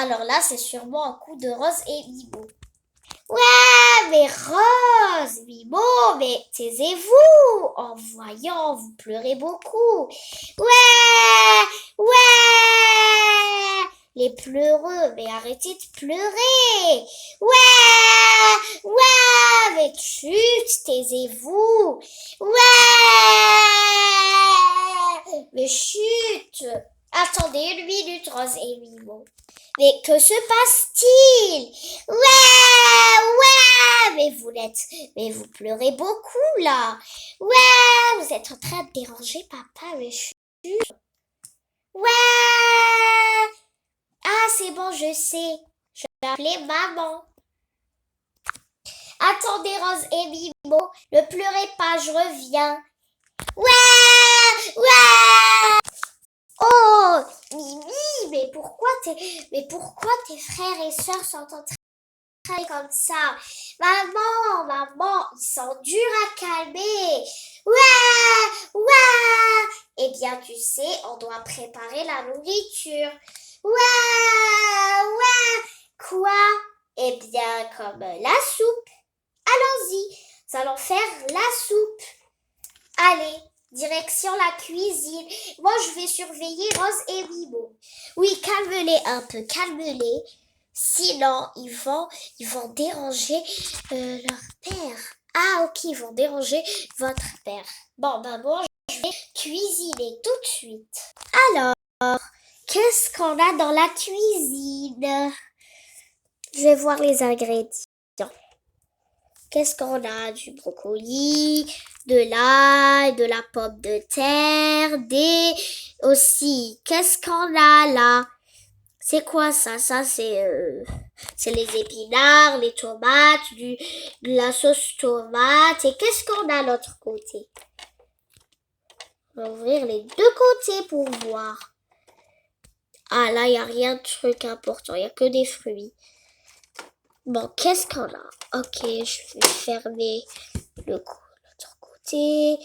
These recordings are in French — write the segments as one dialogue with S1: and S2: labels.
S1: Alors là, c'est sûrement un coup de Rose et Mimo. Ouais, mais Rose, Mimo, mais taisez-vous. En voyant, vous pleurez beaucoup. Ouais, ouais. Les pleureux, mais arrêtez de pleurer. Ouais, ouais, mais chut, taisez-vous. Ouais, mais chut. Attendez une minute, Rose et Mimo. Mais que se passe-t-il? Ouais, mais vous pleurez beaucoup là. Ouais, vous êtes en train de déranger papa, mais chut. Ouais. Ah, c'est bon, je sais. Je vais appeler maman. Attendez, Rose et Mimo, ne pleurez pas, je reviens. Ouais, ouais. Oh, Mimi, mais pourquoi tes frères et sœurs sont en train de comme ça? Maman, ils sont durs à calmer. Ouais, ouais. Eh bien, tu sais, on doit préparer la nourriture. Ouais, ouais. Quoi? Eh bien, comme la soupe. Allons-y, nous allons faire la soupe. Allez, direction la cuisine. Moi, je vais surveiller Rose et Mimo. Oui, calme-les un peu, calme-les. Sinon, ils vont déranger leur père. Ah, ok, ils vont déranger votre père. Bon, moi, je vais cuisiner tout de suite. Alors, qu'est-ce qu'on a dans la cuisine? Je vais voir les ingrédients. Qu'est-ce qu'on a? Du brocoli, de l'ail, de la pomme de terre, aussi. Qu'est-ce qu'on a là? C'est quoi ça? Ça, c'est les épinards, les tomates, de la sauce tomate. Et qu'est-ce qu'on a de l'autre côté? On va ouvrir les deux côtés pour voir. Ah, là, il n'y a rien de truc important. Il n'y a que des fruits. Bon, qu'est-ce qu'on a? Ok, je vais fermer l'autre côté.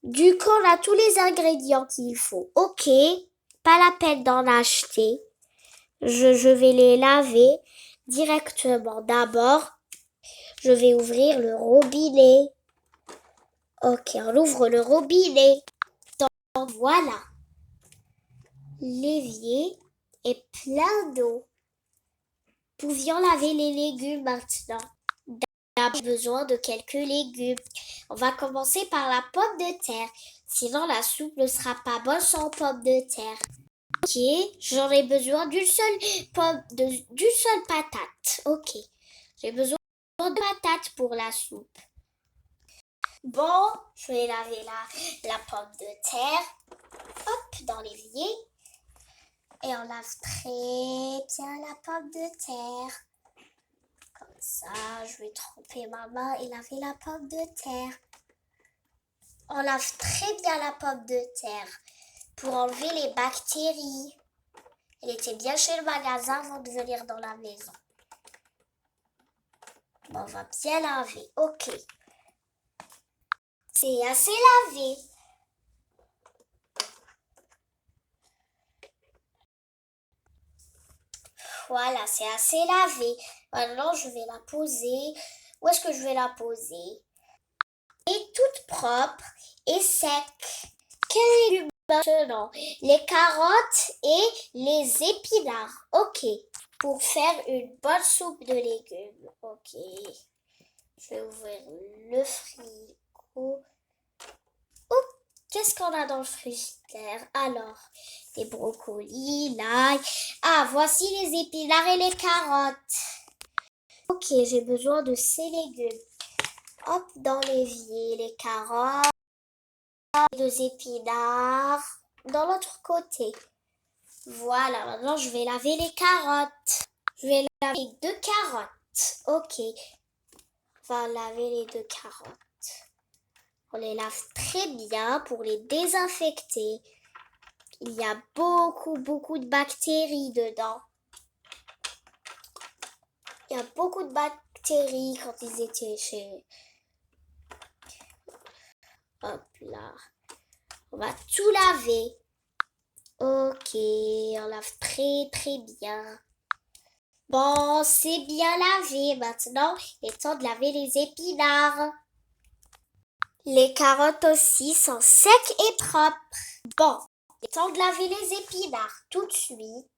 S1: Du coup, on a tous les ingrédients qu'il faut. Ok, pas la peine d'en acheter. Je vais les laver directement. D'abord, je vais ouvrir le robinet. Ok, on ouvre le robinet. Donc voilà. L'évier est plein d'eau. Pouvions laver les légumes maintenant. D'abord, besoin de quelques légumes. On va commencer par la pomme de terre. Sinon, la soupe ne sera pas bonne sans pomme de terre. Ok, j'en ai besoin d'une seule patate. Ok, j'ai besoin de patates pour la soupe. Bon, je vais laver la pomme de terre. Hop, dans l'évier. Et on lave très bien la pomme de terre. Comme ça, je vais tremper ma main et laver la pomme de terre. On lave très bien la pomme de terre pour enlever les bactéries. Elle était bien chez le magasin avant de venir dans la maison. Bon, on va bien laver. Ok. C'est assez lavé. Voilà, c'est assez lavé. Maintenant, je vais la poser. Où est-ce que je vais la poser? Elle est toute propre et sec. Quel légume maintenant? Les carottes et les épinards. Ok. Pour faire une bonne soupe de légumes. Ok. Je vais ouvrir le frigo. Qu'est-ce qu'on a dans le frigidaire? Alors, des brocolis, l'ail. Ah, voici les épinards et les carottes. Ok, j'ai besoin de ces légumes. Hop, dans l'évier, les carottes, les épinards, dans l'autre côté. Voilà, maintenant je vais laver les carottes. Je vais laver les deux carottes. Ok, on va laver les deux carottes. On les lave très bien pour les désinfecter. Il y a beaucoup de bactéries dedans. Il y a beaucoup de bactéries quand ils étaient chez... Hop là. On va tout laver. Ok, on lave très bien. Bon, c'est bien lavé. Maintenant, il est temps de laver les épinards. Les carottes aussi sont secs et propres. Bon, il est temps de laver les épinards tout de suite.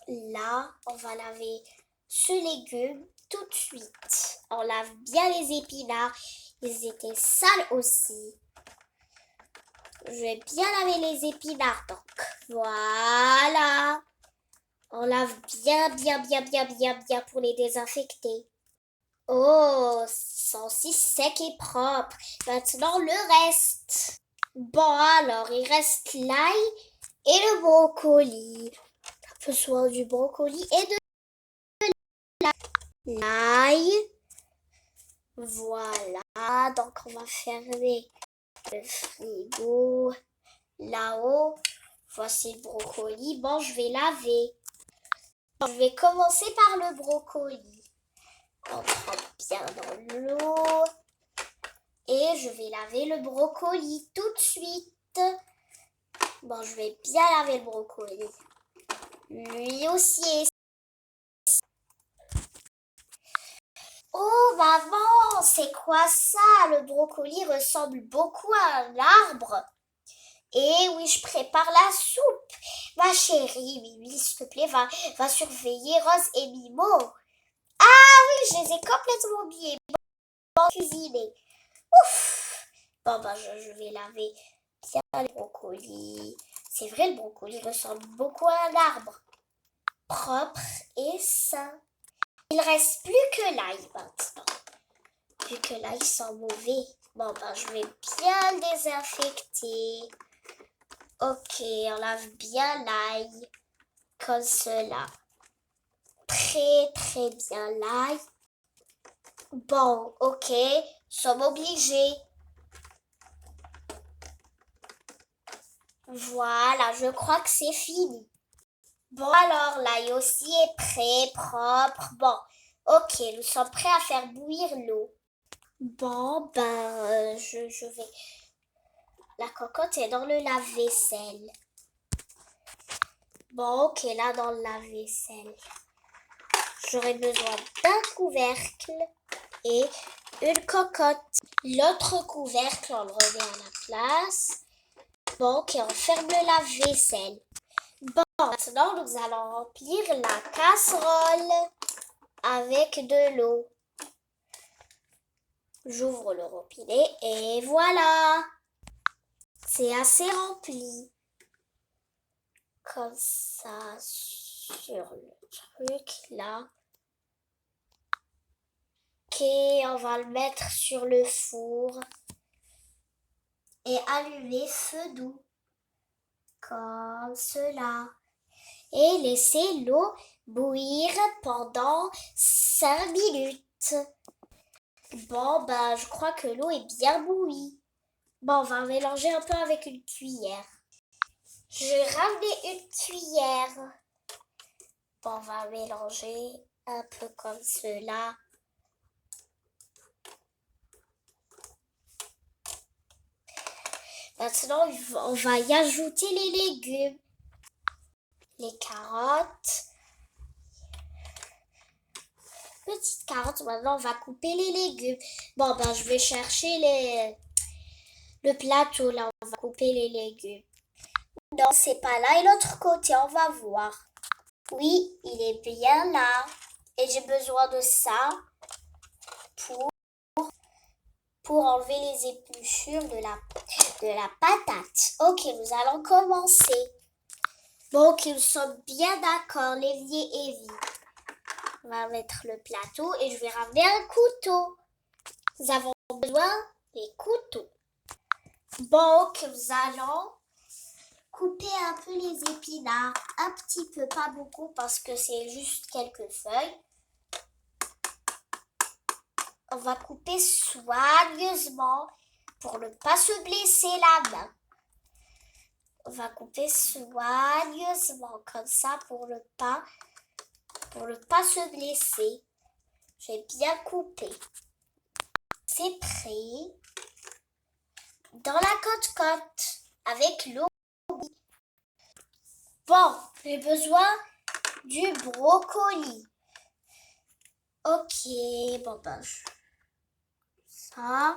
S1: Là, on va laver ce légume tout de suite. On lave bien les épinards. Ils étaient sales aussi. Je vais bien laver les épinards donc. Voilà. On lave bien pour les désinfecter. Oh, ils sont si secs et propres. Maintenant, le reste. Bon, alors, il reste l'ail et le brocoli. On a besoin du brocoli et de l'ail. Voilà, donc on va fermer le frigo. Là-haut, voici le brocoli. Bon, je vais laver. Je vais commencer par le brocoli. On prend bien dans l'eau. Et je vais laver le brocoli tout de suite. Bon, je vais bien laver le brocoli. Lui aussi est... Oh, maman, c'est quoi ça? Le brocoli ressemble beaucoup à un arbre. Et oui, je prépare la soupe. Ma chérie, Mimi, s'il te plaît, va surveiller Rose et Mimo. Ah oui, je les ai complètement oubliés. Bon, cuisiner. Ouf! Bon, ben, je vais laver bien le brocoli. C'est vrai, le brocoli ressemble beaucoup à un arbre. Propre et sain. Il reste plus que l'ail maintenant. Vu que l'ail sent mauvais. Bon, ben, je vais bien le désinfecter. Ok, on lave bien l'ail. Comme cela. Très bien l'ail. Bon, ok, nous sommes obligés. Voilà, je crois que c'est fini. Bon, alors, l'ail aussi est prêt, propre. Bon, ok, nous sommes prêts à faire bouillir l'eau. Bon, ben, je vais... La cocotte est dans le lave-vaisselle. Bon, ok, là, dans le lave-vaisselle. J'aurai besoin d'un couvercle et une cocotte. L'autre couvercle, on le remet à la place. Bon, ok, on ferme le lave-vaisselle. Bon, maintenant, nous allons remplir la casserole avec de l'eau. J'ouvre le robinet et voilà. C'est assez rempli. Comme ça, sur le truc, là. Ok, on va le mettre sur le four. Et allumer feu doux. Comme cela. Et laisser l'eau bouillir pendant 5 minutes. Bon, ben, je crois que l'eau est bien bouillie. Bon, on va mélanger un peu avec une cuillère. Je vais ramener une cuillère. Bon, on va mélanger un peu comme cela. Maintenant, on va y ajouter les légumes. Les carottes. Petite carotte, maintenant on va couper les légumes. Bon, ben je vais chercher le plateau, là on va couper les légumes. Non, c'est pas là. Et l'autre côté, on va voir. Oui, il est bien là. Et j'ai besoin de ça pour enlever les épluchures de la patate. Ok, nous allons commencer. Bon, ok, nous sommes bien d'accord. L'évier est vide. On va mettre le plateau et je vais ramener un couteau. Nous avons besoin des couteaux. Bon, ok, nous allons couper un peu les épinards. Un petit peu, pas beaucoup parce que c'est juste quelques feuilles. On va couper soigneusement pour ne pas se blesser la main. On va couper soigneusement comme ça pour ne pas se blesser. J'ai bien coupé. C'est prêt. Dans la côte-côte avec l'eau. Bon, j'ai besoin du brocoli. Ok, bon ben, ça.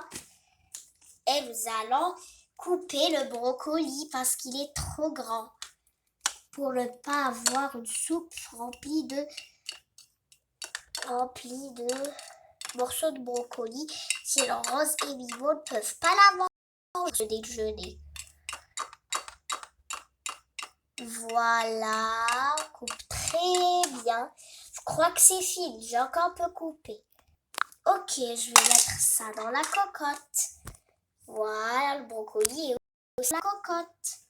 S1: Et nous allons couper le brocoli parce qu'il est trop grand pour ne pas avoir une soupe remplie de morceaux de brocoli. Sinon, Rose et Mimo ne peuvent pas la manger au déjeuner. Voilà, on coupe très bien. Je crois que c'est fini, j'ai encore un peu coupé. Ok, je vais mettre ça dans la cocotte. Voilà, le brocoli est aussi dans la cocotte.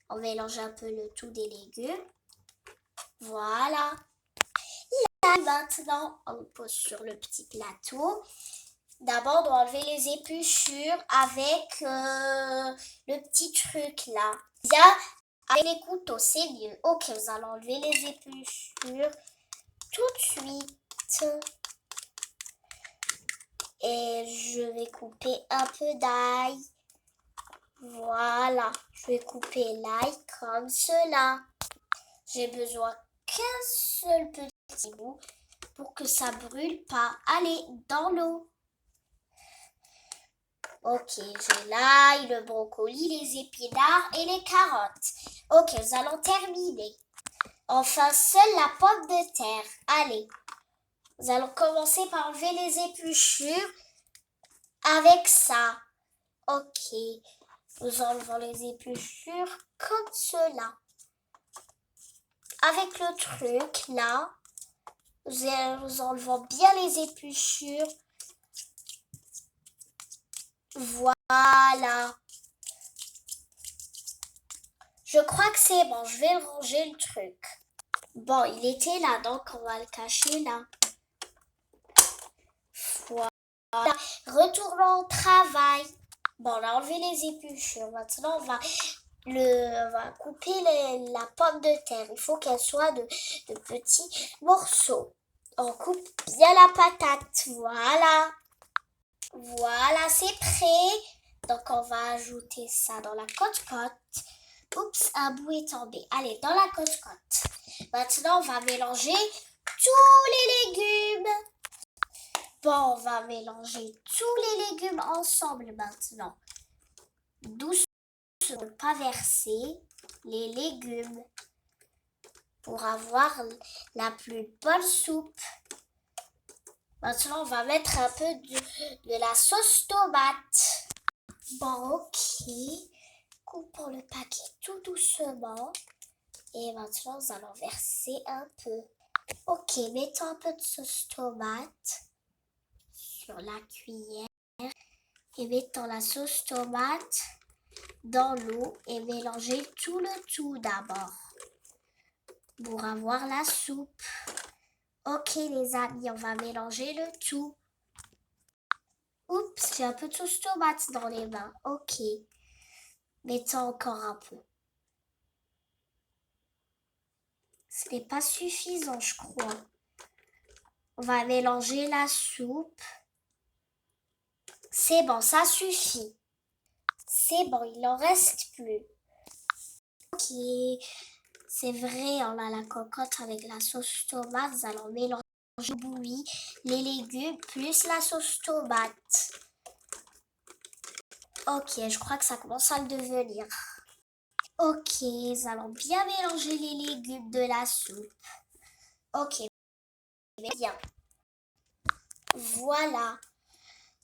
S1: On mélange un peu le tout des légumes. Voilà. Et maintenant, on le pose sur le petit plateau. D'abord, on doit enlever les épluchures avec le petit truc là. Bien, avec les couteaux, c'est mieux. Ok, vous allez enlever les épluchures tout de suite. Et je vais couper un peu d'ail. Voilà, je vais couper l'ail comme cela. J'ai besoin qu'un seul petit bout pour que ça brûle pas. Allez, dans l'eau. Ok, j'ai l'ail, le brocoli, les épinards et les carottes. Ok, nous allons terminer. Enfin, seule la pomme de terre. Allez, nous allons commencer par enlever les épluchures avec ça. Ok, nous enlevons les épluchures comme cela. Avec le truc là, nous enlevons bien les épluchures. Voilà. Je crois que c'est bon, je vais ranger le truc. Bon, il était là, donc on va le cacher là. Voilà. Retournons au travail. Bon, on a enlevé les épluchures. Maintenant, on va couper la pomme de terre. Il faut qu'elle soit de petits morceaux. On coupe bien la patate. Voilà. Voilà, c'est prêt. Donc, on va ajouter ça dans la cote-cote. Oups, un bout est tombé. Allez, dans la cote-cote. Maintenant, on va mélanger tous les légumes. Bon, on va mélanger tous les légumes ensemble maintenant. Doucement, ne pas verser les légumes pour avoir la plus bonne soupe. Maintenant, on va mettre un peu de la sauce tomate. Bon, ok. Coupons le paquet tout doucement. Et maintenant, nous allons verser un peu. Ok, mettons un peu de sauce tomate sur la cuillère. Et mettons la sauce tomate dans l'eau et mélangez tout le tout d'abord pour avoir la soupe. Ok les amis, on va mélanger le tout. Oups, j'ai un peu de sauce tomate dans les mains. Ok, mettons encore un peu. Ce n'est pas suffisant, je crois. On va mélanger la soupe. C'est bon, ça suffit. C'est bon, il n'en reste plus. Ok, c'est vrai, on a la cocotte avec la sauce tomate. Nous allons mélanger au bouilli les légumes plus la sauce tomate. Ok, je crois que ça commence à le devenir. Ok, nous allons bien mélanger les légumes de la soupe. Ok, bien. Voilà.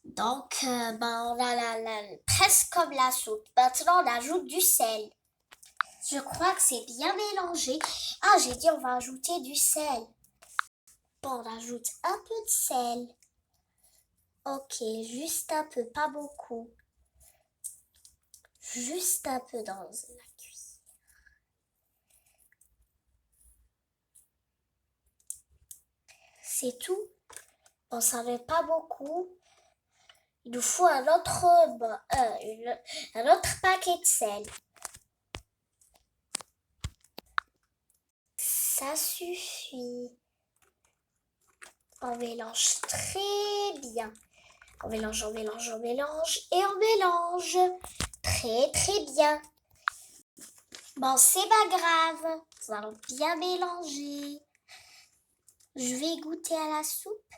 S1: Donc, on a presque comme la soupe. Maintenant, on ajoute du sel. Je crois que c'est bien mélangé. Ah, j'ai dit on va ajouter du sel. Bon, on ajoute un peu de sel. Ok, juste un peu, pas beaucoup. Juste un peu dans la cuillère. C'est tout. Bon, ça n'est pas beaucoup. Il nous faut un autre paquet de sel. Ça suffit. On mélange très bien. On mélange, on mélange, on mélange et on mélange très très bien. Bon, c'est pas grave. Nous allons bien mélanger. Je vais goûter à la soupe.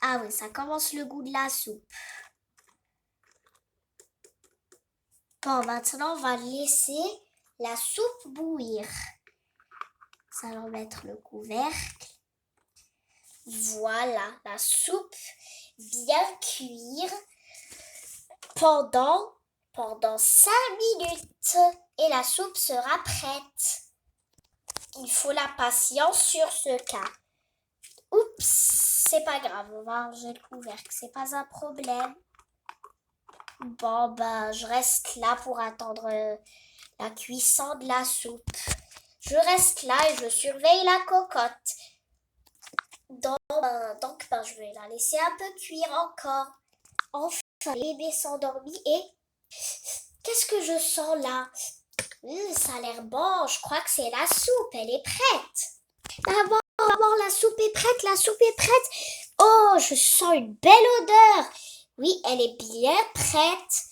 S1: Ah oui, ça commence le goût de la soupe. Bon, maintenant, on va laisser la soupe bouillir. Nous allons mettre le couvercle. Voilà, la soupe bien cuire pendant 5 minutes. Et la soupe sera prête. Il faut la patience sur ce cas. Oups, c'est pas grave, on va ranger le couvercle, c'est pas un problème. Bon, ben, je reste là pour attendre la cuisson de la soupe. Je reste là et je surveille la cocotte. Donc, je vais la laisser un peu cuire encore. Enfin, le bébé s'endormit et... Qu'est-ce que je sens là? Ça a l'air bon, je crois que c'est la soupe, elle est prête. Maman, la soupe est prête, la soupe est prête. Oh, je sens une belle odeur. Oui, elle est bien prête.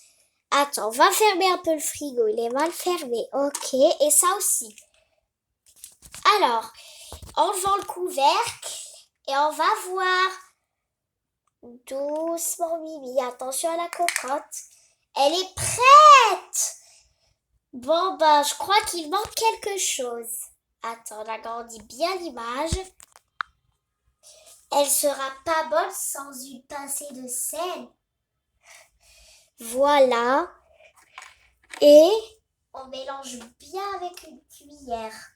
S1: Attends, on va fermer un peu le frigo, il est mal fermé. Ok, et ça aussi. Alors, enlevons le couvercle et on va voir. Doucement, Mimi, attention à la cocotte. Elle est prête. Bon, ben, je crois qu'il manque quelque chose. Attends, on agrandit bien l'image. Elle sera pas bonne sans une pincée de sel. Voilà. Et on mélange bien avec une cuillère.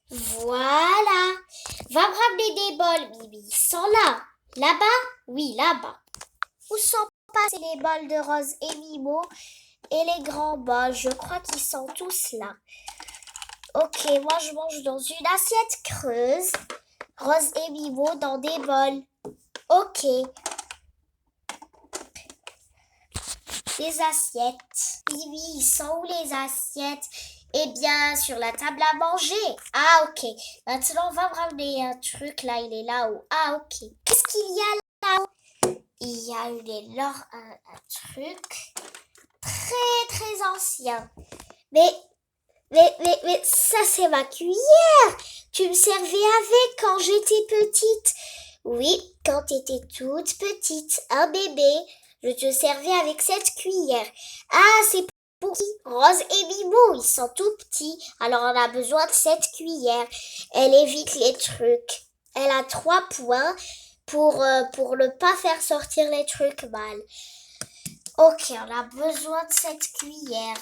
S1: Voilà. Va me ramener des bols, Bibi. Ils sont là. Là-bas? Oui, là-bas. Où sont passés les bols de Rose et Mimo et les grands bols? Je crois qu'ils sont tous là. Ok, moi je mange dans une assiette creuse. Rose et Mimo dans des bols. Ok. Les assiettes. Oui, ils sont où les assiettes? Eh bien, sur la table à manger. Ah, ok. Maintenant, on va me ramener un truc. Là, il est là-haut. Ah, ok. Qu'est-ce qu'il y a là-haut? Il y a un truc très, très ancien. Mais ça, c'est ma cuillère. Tu me servais avec quand j'étais petite. Oui, quand tu étais toute petite, un bébé, je te servais avec cette cuillère. Ah, c'est pour qui? Rose et Mimo, ils sont tout petits, alors on a besoin de cette cuillère. Elle évite les trucs. Elle a 3 points pour ne pas faire sortir les trucs mal. Ok, on a besoin de cette cuillère.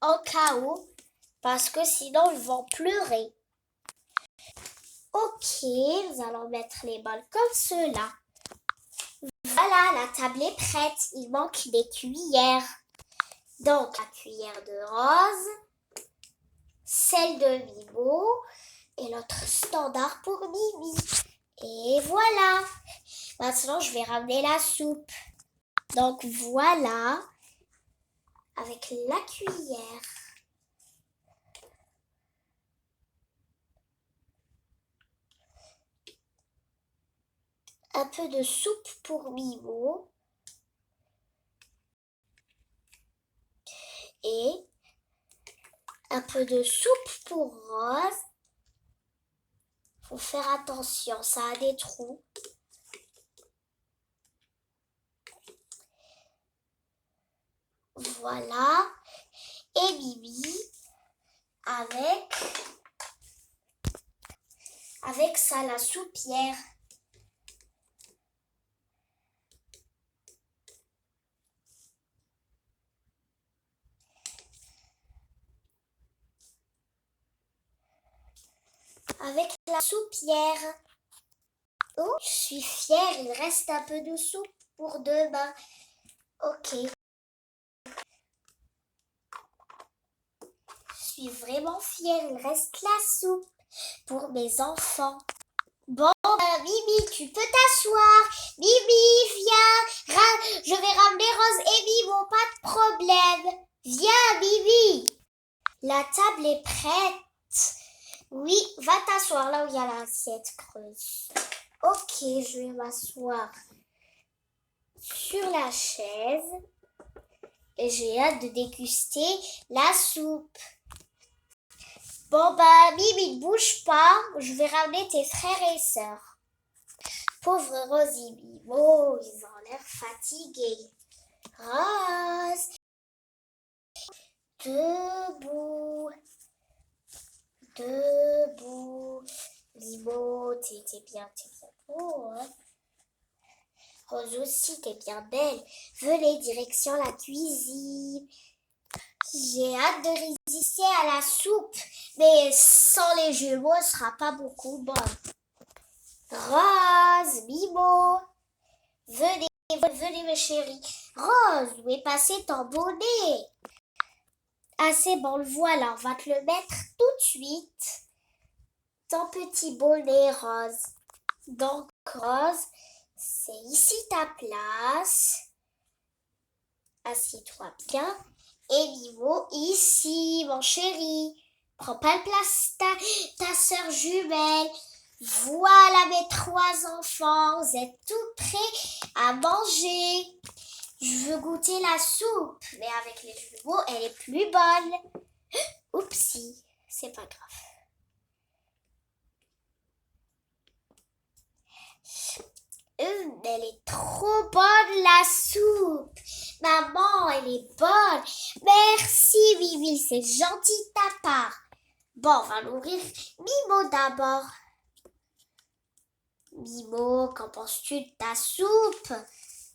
S1: En cas où, parce que sinon ils vont pleurer. Ok, nous allons mettre les bols comme cela. Voilà, la table est prête. Il manque des cuillères. Donc, la cuillère de Rose, celle de Mimo et l'autre standard pour Mimi. Et voilà. Maintenant, je vais ramener la soupe. Donc, voilà, avec la cuillère. Un peu de soupe pour Mimo. Et un peu de soupe pour Rose. Faut faire attention, ça a des trous. Voilà. Et Mimi avec ça la soupière. Avec la soupière. Oh, je suis fière, il reste un peu de soupe pour demain. Ok. Je suis vraiment fière, il reste la soupe pour mes enfants. Bon, Bibi, tu peux t'asseoir. Bibi, viens. Je vais ramener Rose et Mimo, pas de problème. Viens, Bibi. La table est prête. Oui, va t'asseoir là où il y a l'assiette creuse. Ok, je vais m'asseoir sur la chaise j'ai hâte de déguster la soupe. Bon bah, Mimi, ne bouge pas. Je vais ramener tes frères et sœurs. Pauvre Rose et Mimo, ils ont l'air fatigués. Rose, debout, debout. Mimo, t'es bien beau, hein? Rose aussi, t'es bien belle. Venez, direction la cuisine. J'ai hâte de résister à la soupe, mais sans les jumeaux, ce sera pas beaucoup bon. Rose, Mimo, venez mes chéris. Rose, où est passé ton bonnet? Ah c'est bon, le voilà, on va te le mettre tout de suite. Ton petit bonnet, Rose. Donc, Rose, c'est ici ta place. Assieds-toi bien. Et Mimo, ici, mon chéri. Prends pas de place ta sœur jumelle. Voilà mes 3 enfants. Vous êtes tout prêts à manger. Je veux goûter la soupe. Mais avec les jumeaux, elle est plus bonne. Oupsie, c'est pas grave. Elle est trop bonne la soupe. Maman, elle est bonne. Merci Mimi, c'est gentil de ta part. Bon, on va nourrir Mimo d'abord. Mimo, qu'en penses-tu de ta soupe?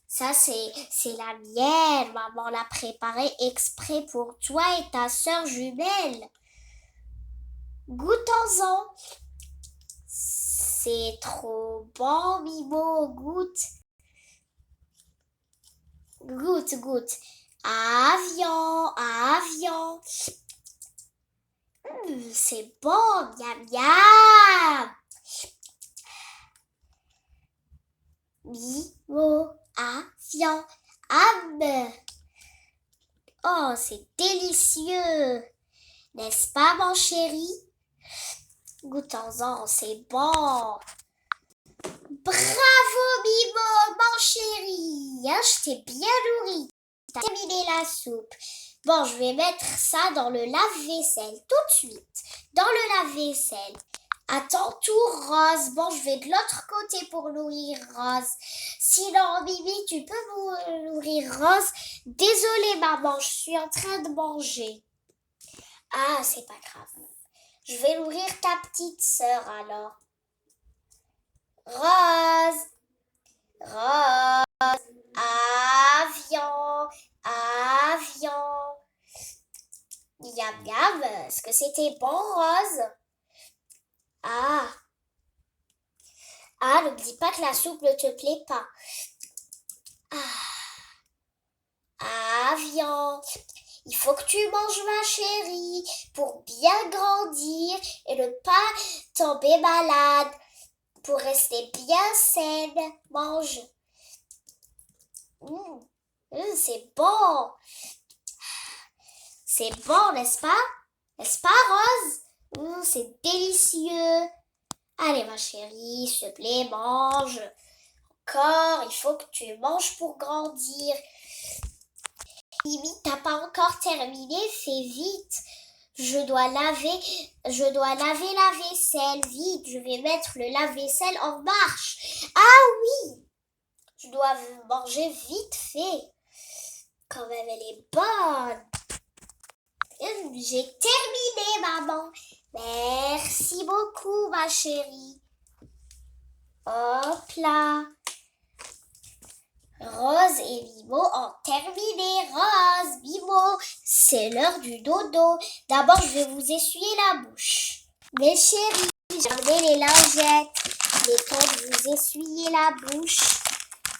S1: Ça, c'est la mienne. Maman l'a préparée exprès pour toi et ta sœur jumelle. Goûtons-en. C'est trop bon, Mimo, goûte. Goûte. Avion. C'est bon, miam miam. Mimo, avion, âme. Oh, c'est délicieux. N'est-ce pas, mon chéri? Goûtons-en, c'est bon. Bravo, Mimo, mon chéri. Hein, je t'ai bien nourri. T'as terminé la soupe. Bon, je vais mettre ça dans le lave-vaisselle tout de suite. Dans le lave-vaisselle. À ton tour, Rose. Bon, je vais de l'autre côté pour nourrir Rose. Sinon, Mimi, tu peux nourrir Rose. Désolée, maman, je suis en train de manger. Ah, c'est pas grave. Je vais nourrir ta petite sœur alors. Rose. Avion. Miam miam. Est-ce que c'était bon, Rose? Ah, n'oublie pas que la soupe ne te plaît pas. Avion. Il faut que tu manges, ma chérie, pour bien grandir et ne pas tomber malade. Pour rester bien saine, mange. C'est bon. C'est bon, n'est-ce pas? N'est-ce pas, Rose? C'est délicieux. Allez, ma chérie, s'il te plaît, mange. Encore, il faut que tu manges pour grandir. Mimi, t'as pas encore terminé, fais vite. Je dois laver la vaisselle, vite. Je vais mettre le lave-vaisselle en marche. Ah oui, je dois manger vite fait. Quand même, elle est bonne. J'ai terminé, maman. Merci beaucoup, ma chérie. Hop là. Rose et Mimo ont terminé. Rose, Mimo, c'est l'heure du dodo. D'abord, je vais vous essuyer la bouche. Mes chéris, j'ai ramené les lingettes. Il est temps de vous essuyer la bouche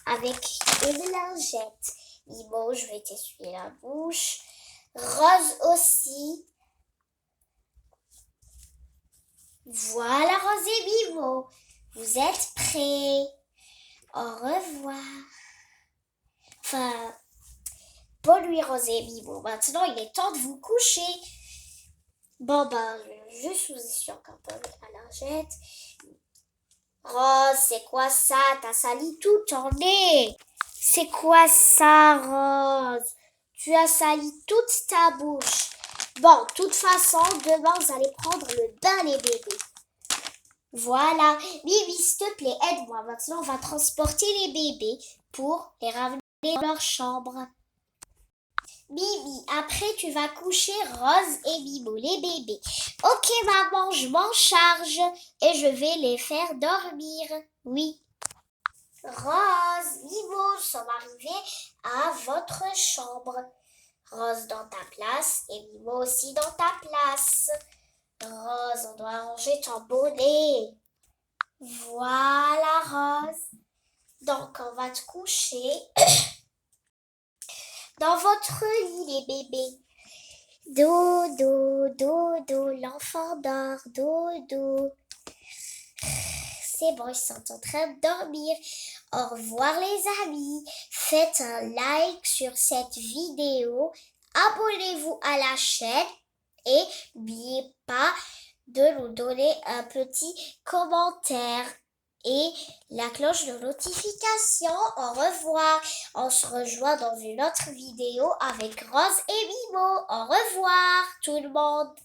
S1: avec une lingette. Mimo, je vais t'essuyer la bouche. Rose aussi. Voilà, Rose et Mimo. Vous êtes prêts? Au revoir. Enfin, bonne nuit, Rose et Mimo. Maintenant, il est temps de vous coucher. Bon, juste vous essuyer encore un peu avec la lingette. Rose, c'est quoi ça? T'as sali tout ton nez. C'est quoi ça, Rose? Tu as sali toute ta bouche. Bon, de toute façon, demain, vous allez prendre le bain, les bébés. Voilà. Bibi, s'il te plaît, aide-moi. Maintenant, on va transporter les bébés pour les ramener dans leur chambre. Bibi, après, tu vas coucher Rose et Bibo, les bébés. Ok, maman, je m'en charge et je vais les faire dormir. Oui. Rose, Bibo sont arrivés à votre chambre. Rose dans ta place et Bibo aussi dans ta place. Rose, on doit ranger ton bonnet. Voilà, Rose. Donc, on va te coucher dans votre lit, les bébés. Dodo, dodo, l'enfant dort, dodo. C'est bon, ils sont en train de dormir. Au revoir les amis. Faites un like sur cette vidéo. Abonnez-vous à la chaîne. Et n'oubliez pas de nous donner un petit commentaire. Et la cloche de notification. Au revoir. On se rejoint dans une autre vidéo avec Rose et Bibo. Au revoir tout le monde.